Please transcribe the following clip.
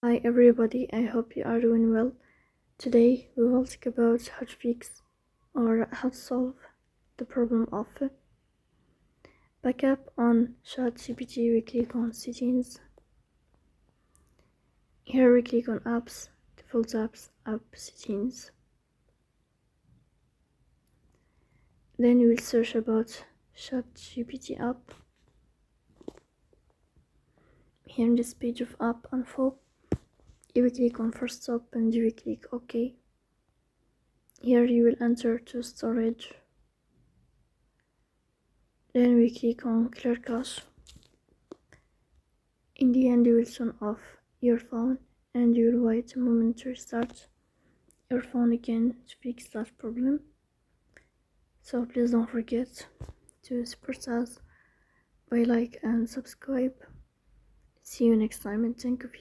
Hi everybody, I hope you are doing well. Today we will talk about how to fix or how to solve the problem of backup on ChatGPT. We click on settings. Here we click on apps, default apps, app settings. Then we will search about ChatGPT app. Here in this page of app info, you will click on first stop and you will click OK. Here you will enter to storage. Then we click on clear cache. In the end, you will turn off your phone and you will wait a moment to restart your phone again to fix that problem. So please don't forget to support us by like and subscribe. See you next time and thank you.